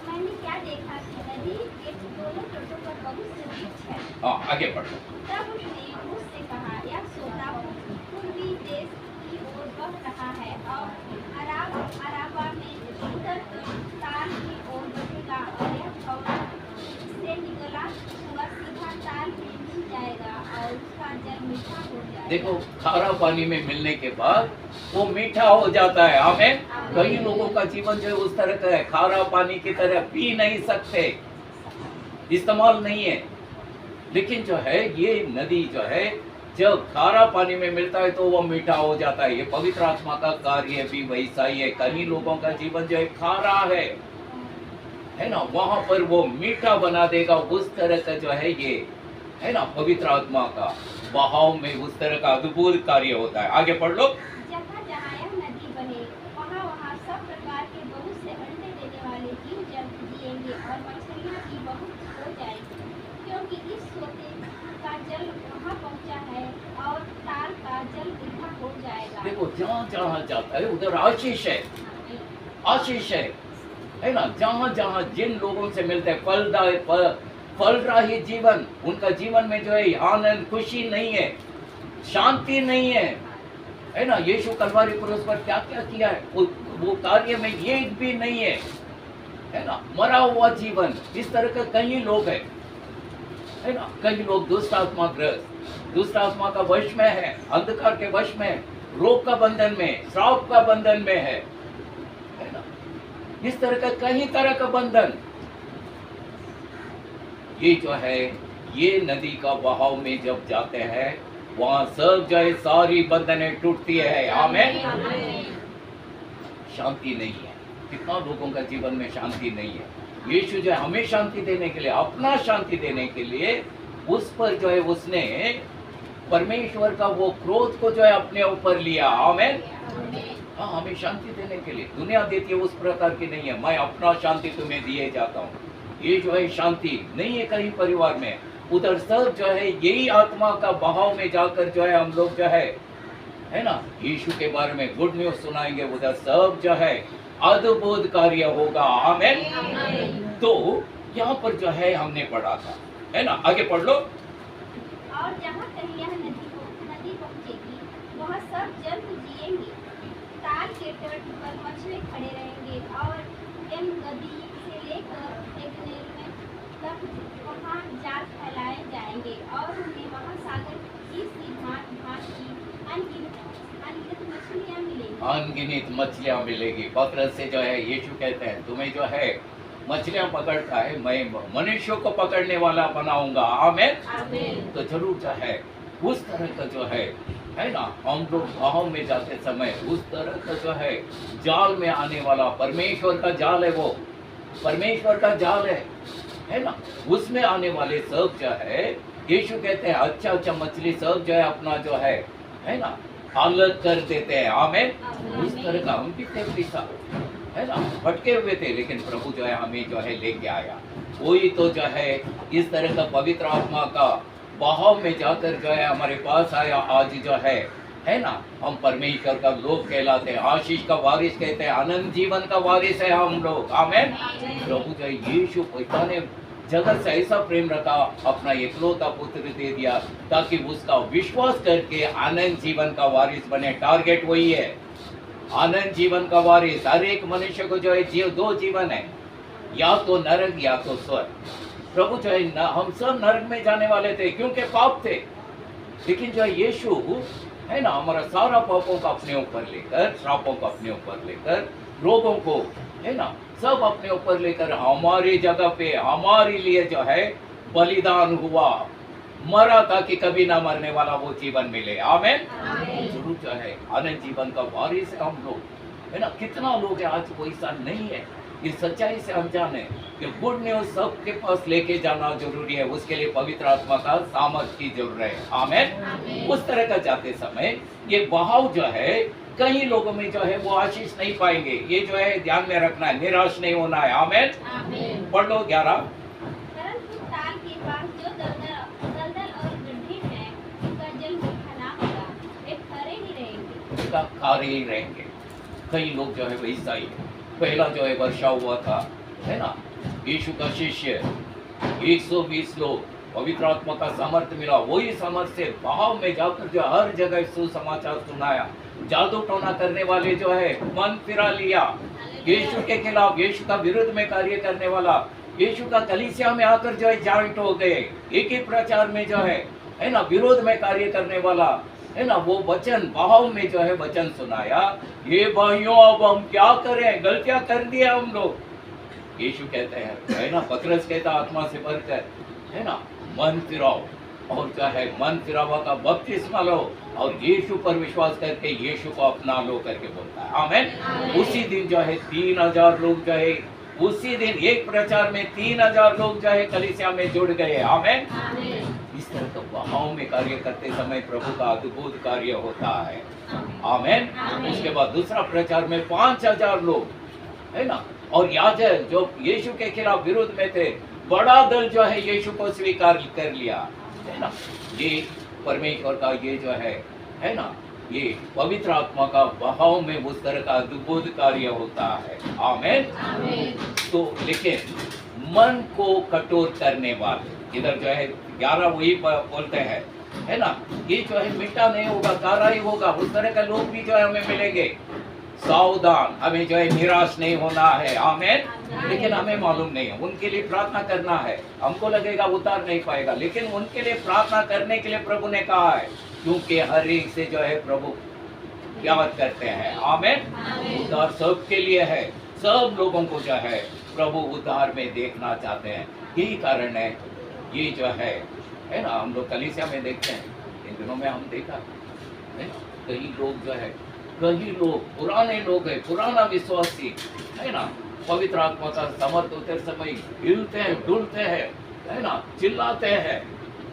मैंने क्या देखा कि नदी के दोनों तटों पर बहुत से वृक्ष है। हाँ, आगे पढ़ लो। तब उसने मुझसे कहा, यह सोता पूर्वी देश की ओर बह रहा है, और अराबा में उत्तर ताल की ओर बढ़ेगा, और यह भवन से निकला हुआ सीधा ताल में मिल जाएगा, और उसका जल मीठा हो जाएगा। देखो, खारा पानी में मिलने के बाद वो मीठा हो जाता है। आमीन। कई लोगों का जीवन जो है उस तरह का है, खारा पानी की तरह पी नहीं सकते, इस्तेमाल नहीं है। लेकिन जो है ये नदी जो है जब खारा पानी में मिलता है तो वो मीठा हो जाता है। ये पवित्र आत्मा का कार्य भी वैसा ही है। कई लोगों का जीवन जो है खारा है ना, वहां पर वो मीठा बना देगा। उस तरह का जो है ये, है ना, पवित्र आत्मा का बहाव में उस तरह का अद्भुत कार्य होता है। आगे पढ़ लो। जहाँ जहाँ यह नदी बहे, वहाँ वहाँ सब प्रकार के बहुत से अंडे देने वाले जीव जंतु जिएंगे, और मछलियाँ भी बहुत हो क्योंकि इस सोते का जल वहाँ पहुँचा है और ताल का जल इकट्ठा हो जाएगा। देखो जहाँ जहाँ जाता है उधर आशीष है, आशीष है ना। जहाँ जहाँ जिन लोगों से मिलते हैं फलदायी जीवन, उनका जीवन में जो है आनंद खुशी नहीं है, शांति नहीं है ना। यीशु कलवारी क्रूस पर क्या क्या किया है वो कार्य में ये भी नहीं है ना। मरा हुआ जीवन, इस तरह का कई लोग है ना। कई लोग दुष्ट आत्मा ग्रस्त, दुष्ट आत्मा का वश में है, अंधकार के वश में, रोग का बंधन में, श्राप का बंधन में है ना। इस तरह का कई तरह का बंधन, ये जो है ये नदी का बहाव में जब जाते हैं वहां सब जो है सारी बंधनें टूटती है। आमीन। शांति नहीं है, कितना लोगों का जीवन में शांति नहीं है। यीशु जो है हमें शांति देने के लिए, अपना शांति देने के लिए उस पर जो है उसने परमेश्वर का वो क्रोध को जो है अपने ऊपर लिया। आमीन। हाँ, हमें शांति देने के लिए। दुनिया देती है उस प्रकार की नहीं है, मैं अपना शांति तुम्हें दिए जाता हूँ। ये जो है शांति नहीं है कहीं परिवार में। उधर सब जो है यही आत्मा का बहाव में जाकर जो है हम लोग जो है ना यीशु के बारे में गुड न्यूज सुनाएंगे। उधर सब जो है अद्भुत कार्य होगा। आमीन। तो यहाँ पर जो है हमने पढ़ा था, है ना। आगे पढ़ लो। और जहाँ कहीं यह नदी पहुँचेगी वहाँ सब जंतु जिएंगे। ताल के तट पर मछली खड़े रहेंगे और एम नदी से लेकर एग्नेल में तक वहाँ जाल फैलाए जाएंगे और उन्हें वहाँ सागर की भांति की अनगिनत मछलियाँ मिलेंगी। अनगिनत मछलियाँ मिलेगी। पतरस से जो है यीशु कहते हैं तुम्हें जो है मछलियाँ पकड़ता है, मैं मनुष्यों को पकड़ने वाला बनाऊंगा। आमीन। तो जरूर जो है उस तरह का जो है ना, हम लोग गाँव में जाते समय उस तरह का जो है जाल में आने वाला परमेश्वर का जाल है, वो परमेश्वर का जाल है ना। उसमें आने वाले सब जो है यीशु कहते हैं अच्छा अच्छा मछली सब जो है अपना जो है ना अलग कर देते हैं। आमीन। उस तरह का हम भी थे पिता, है ना, भटके हुए थे, लेकिन प्रभु जो है हमें जो है लेके आया। कोई तो जो है इस तरह का पवित्र आत्मा का बहाव में जाकर जो है हमारे पास आया। आज जो है ना हम परमेश्वर का लोग कहलाते हैं, आशीष का वारिस कहते हैं, अनंत जीवन का वारिस है हम लोग। आमीन। प्रभु जो यीशु पिता ने जगत से ऐसा प्रेम रखा, अपना एकलौता पुत्र दे दिया ताकि उसका विश्वास करके अनंत जीवन का वारिस बने। टारगेट वही है, अनंत जीवन का वारिस। हर एक मनुष्य को जो है दो जीवन है, या तो नरक या तो स्वर्ग। प्रभु जो है हम सब नरक में जाने वाले थे क्योंकि पाप थे, लेकिन जो है यीशु है ना हमारा सारा पापों को अपने ऊपर लेकर, श्रापों को अपने ऊपर लेकर, रोगों को है ना सब अपने ऊपर लेकर हमारी जगह पे हमारे लिए जो है बलिदान हुआ, मरा ताकि कभी ना मरने वाला वो जीवन मिले। आमीन। जरूर जो है अनंत जीवन का वारिस है हम लोग, है ना। कितना लोग है आज वो ऐसा नहीं है, इस सच्चाई से अनजान है कि गुड न्यूज सबके पास लेके जाना जरूरी है। उसके लिए पवित्र आत्मा का सामर्थ की जरूरत है। आमीन। उस तरह का जाते समय ये बहाव जो है कई लोगों में जो है वो आशीष नहीं पाएंगे। ये जो है ध्यान में रखना है, निराश नहीं होना है। आमीन। पढ़ लो 11। परंतु ताल के पास जो दलदल और गड्ढे हैं उनका जल मीठा ना होगा, वे खारे ही रहेंगे। कई लोग जो है वैसा ही, पहला जो है वर्षा हुआ था, है ना, यीशु का शिष्य 120 लोग, पवित्र आत्मा का सामर्थ्य मिला, वही सामर्थ्य से बहाव में जाकर जो हर जगह सुसमाचार सुनाया। जादू टोना करने वाले जो है मन फिरा लिया, यीशु के खिलाफ, यीशु का विरुद्ध में कार्य करने वाला, यीशु का कलीसिया में आकर जो है जॉइंट हो गए, एक ही प्रचार में जो है ना विरोध में कार्य करने वाला, है ना, वो वचन बहाव में जो है वचन सुनाया। ये भाइयों अब हम क्या करें, गलतियां कर दिया हम लोग। यीशु कहते हैं, है ना, पतरस कहता आत्मा से भरकर, है ना, मन फिराओ और जो है मन फिरावा का बपतिस्मा लो और यीशु पर विश्वास करके यीशु को अपना लो करके बोलता है। आमीन। उसी दिन जो है 3000 लोग जो है उसी दिन एक प्रचार में 3000 लोग जो है कलीसिया में जुड़ गए। आमीन। इस तरह का बहाव में कार्य करते समय प्रभु का अद्भुत कार्य होता है। आमीन। उसके बाद दूसरा प्रचार में 5000 लोग, है ना, और याजक जो यीशु के खिलाफ विरोध में थे बड़ा दल जो है यीशु को स्वीकार कर लिया, है ना। ये परमेश्वर का ये जो है ना, ये पवित्र आत्मा का बहाव में उस तरह का अद्भुत कार्य होता है। आमीन। तो लेकिन मन को कठोर करने वाले, इधर जो है 11 वही बोलते हैं, है ना, ये जो है मीठा नहीं होगा, कारा ही होगा। उस तरह का लोग भी जो है हमें मिलेंगे। सावधान, हमें जो है निराश नहीं होना है। आमीन। लेकिन हमें मालूम नहीं है, उनके लिए प्रार्थना करना है। हमको लगेगा उतार नहीं पाएगा, लेकिन उनके लिए प्रार्थना करने के लिए प्रभु ने कहा है, क्योंकि हर एक से जो है प्रभु प्यार करते हैं। आमीन। उद्धार सबके लिए है, सब लोगों को जो है प्रभु उद्धार में देखना चाहते हैं। यही कारण है, ये जो है ना, हम लोग कलीसिया में देखते हैं, इन दिनों में हम देखा है, कई लोग जो है, कई लोग पुराने लोग हैं, पुराना विश्वासी, है ना, पवित्र आत्मा का समर्थ होते समय हिलते हैं, डुलते हैं, है ना, चिल्लाते हैं,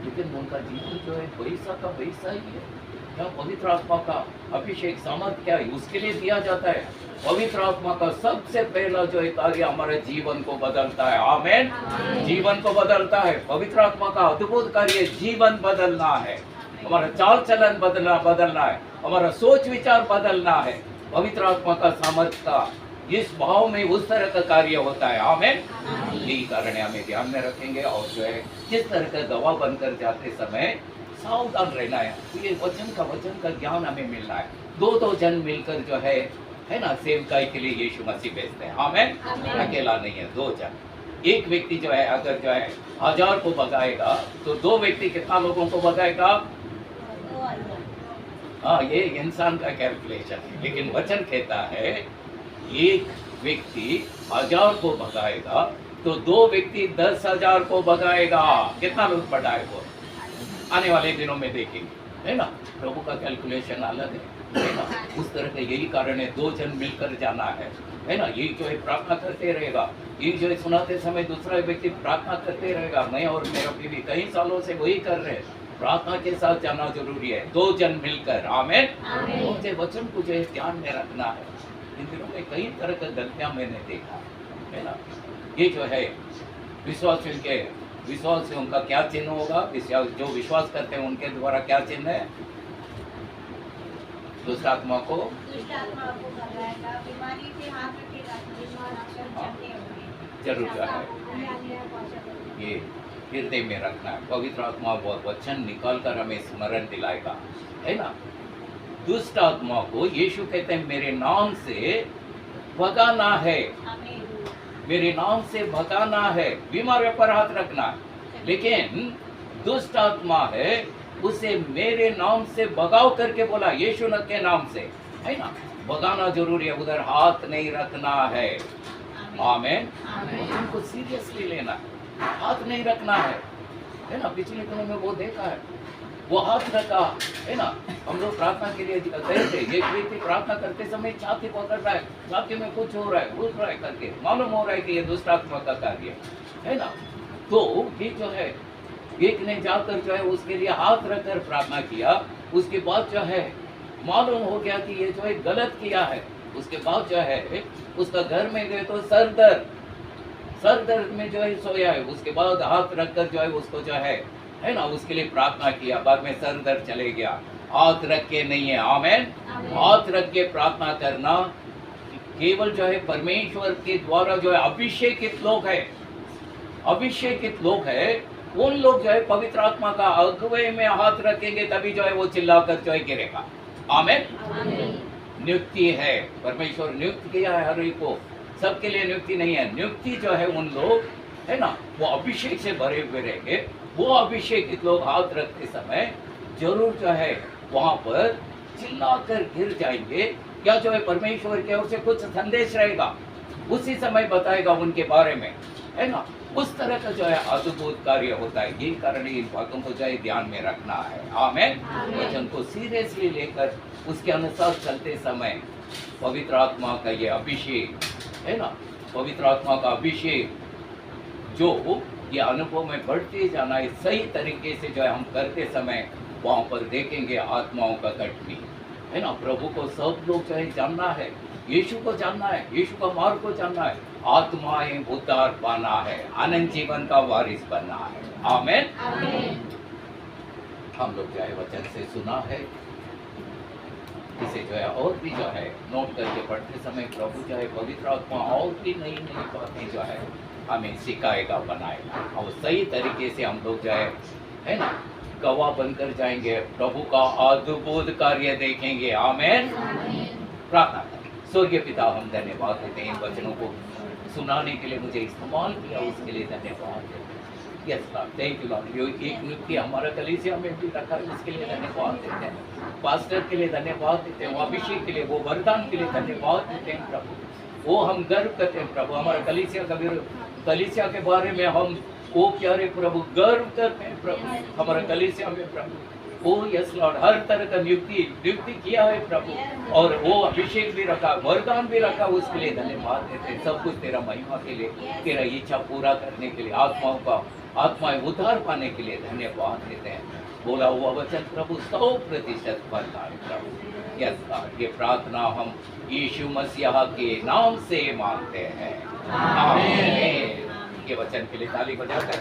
लेकिन उनका जीवन जो है वैसा का वैसा ही है। क्या पवित्र आत्मा का अभिषेक सामर्थ क्या है, उसके लिए दिया जाता है। पवित्र आत्मा का सबसे पहला जो है कार्य हमारे जीवन को बदलता है। आमीन। जीवन को बदलता है। पवित्र आत्मा का अद्भुत कार्य जीवन बदलना है, हमारा चाल चलन बदलना है, हमारा सोच विचार बदलना है। पवित्र आत्मा का सामर्थ्य का इस भाव में उस तरह का कार्य होता है। आमीन। यही कारण है, हमें ध्यान में रखेंगे और जो है किस तरह का गवाह बनकर जाते समय सावधान रहना है। तो ये वचन का ज्ञान हमें मिलना है। दो जन मिलकर जो है ना, सेवकाई के लिए यीशु मसीह भेजते हैं। आमीन। अकेला नहीं है, 2 जन। एक व्यक्ति जो है अगर जो है 1000 को भगाएगा, तो 2 व्यक्ति कितना लोगों को भगाएगा? हाँ, ये इंसान का कैलकुलेशन है, लेकिन वचन कहता है एक व्यक्ति 1000 को भगाएगा तो 2 व्यक्ति 10,000 को भगाएगा। कितना लोग बढ़ाए वो आने वाले दिनों में देखेंगे, है ना। प्रभु का कैलकुलेशन अलग है ना। उस तरह का यही कारण है, 2 जन मिलकर जाना है ना। यही जो है प्रार्थना करते रहेगा, यही जो है सुनाते समय दूसरा व्यक्ति प्रार्थना करते रहेगा। मैं और मेरा बीवी कई सालों से वही कर रहे हैं, प्रार्थना के साथ जाना जरूरी है, 2 जन मिलकर। आमीन। उनके वचन को जो है ध्यान में रखना है। इन दिनों में कई तरह का गलतियां मैंने देखा है ना। ये जो है विश्वास से उनका क्या चिन्ह होगा, जो विश्वास करते हैं उनके द्वारा क्या चिन्ह है? दुष्ट आत्मा को भगाएगा, बीमारी से हाथ रखेगा, जरूर जो है ये हृदय में रखना है। पवित्र आत्मा वचन निकाल कर हमें स्मरण दिलाएगा, है ना। दुष्ट आत्मा को यीशु कहते हैं मेरे नाम से भगाना है, मेरे नाम से भगाना है, बीमारियों पर हाथ रखना है। लेकिन दुष्ट आत्मा है, उसे मेरे नाम से भगाओ करके बोला, यीशु के नाम से, है ना। भगाना जरूरी है, उधर हाथ नहीं रखना है। आमीन। उनको सीरियसली लेना है, हाथ नहीं रखना है ना। पिछले दिनों में वो देखा है, वो हाथ रखा, है ना। हम लोग प्रार्थना के लिए गए थे, एक व्यक्ति प्रार्थना करते समय छाती पकड़ रहा है, छाती में कुछ हो रहा है, घुस रहा है करके मालूम हो रहा है कि ये दुष्ट आत्मा का कार्य है ना। तो ये जो है एक ने जाकर जो है उसके लिए हाथ रखकर प्रार्थना किया। उसके बाद जो है मालूम हो गया कि ये जो है गलत किया है। उसके बाद जो है उसका घर में गए तो सर दर्द में जो है सोया है। उसके बाद हाथ रखकर जो है उसको जो है ना उसके लिए प्रार्थना किया। बाद में सर दर्द चले गया। हाथ रख के नहीं है। आमीन। हाथ रख के प्रार्थना करना केवल जो है परमेश्वर के द्वारा जो है अभिषेकित लोग है, उन लोग जो है पवित्र आत्मा का अगुवे में हाथ रखेंगे, तभी जो है वो चिल्लाकर जो है गिरेगा। आमीन। नियुक्ति है, परमेश्वर नियुक्त किया है हर एक को, सबके लिए नियुक्ति नहीं है। नियुक्ति जो है उन लोग है ना वो अभिषेक से भरे हुए रहेंगे। वो अभिषेकित लोग हाथ रखते समय जरूर जो है वहां पर चिल्लाकर गिर जाएंगे। क्या जो है परमेश्वर की ओर से कुछ संदेश रहेगा, उसी समय बताएगा उनके बारे में, है ना। उस तरह का जो है अद्भुत कार्य होता है। यही कारण इन बातों को जो है ध्यान में रखना है। आमीन। वचन को सीरियसली लेकर उसके अनुसार चलते समय पवित्र आत्मा का ये अभिषेक है ना, पवित्र आत्मा का अभिषेक जो ये अनुभव में बढ़ते जाना है, सही तरीके से जो है हम करते समय वहाँ पर देखेंगे आत्माओं का कटनी, है ना। प्रभु को सब लोग जो है जानना है, यीशु को जानना है, यीशु का मार्ग को जानना है, आत्माएं उद्धार पाना है, अनंत जीवन का वारिस बनना है। आमीन। हम लोग जो है वचन से सुना है, इसे जो है और भी जो है नोट करके पढ़ते समय प्रभु जो है पवित्र आत्मा और भी नई नई बातें जो है हमें सिखाएगा, बनाएगा, और सही तरीके से हम लोग जो है ना गवाह बनकर जाएंगे, प्रभु का अद्भुत कार्य देखेंगे। आमीन। प्रार्थना करें। स्वर्गीय पिता, हम धन्यवाद देते हैं इन वचनों को सुनाने के लिए मुझे इस्तेमाल किया, उसके लिए धन्यवाद देते हैं। Yes lord, thank you lord. यो एक नियुक्ति हमारा कलीसिया में भी रखा है, इसके लिए धन्यवाद देते हैं। पास्टर के लिए धन्यवाद देते हैं, वो अभिषेक के लिए, वो वरदान के लिए धन्यवाद देते हैं प्रभु। वो हम गर्व करते हैं प्रभु, हमारा कलीसिया के बारे में हम वो प्यारे प्रभु गर्व करते हैं प्रभु, हमारा कलीसिया में प्रभु। ओ यस लॉर्ड, हर तरह का नियुक्ति किया है प्रभु, और वो अभिषेक भी रखा, वरदान भी रखा, उसके लिए धन्यवाद देते हैं। सब कुछ तेरा महिमा के लिए, तेरा इच्छा पूरा करने के लिए, आत्माएं उद्धार पाने के लिए धन्यवाद देते हैं। बोला हुआ वचन प्रभु 100% बनता है प्रभु। यस लॉर्ड, ये प्रार्थना हम यीशु मसीह के नाम से मांगते हैं। आमीन। ये वचन के लिए ताली बजाकर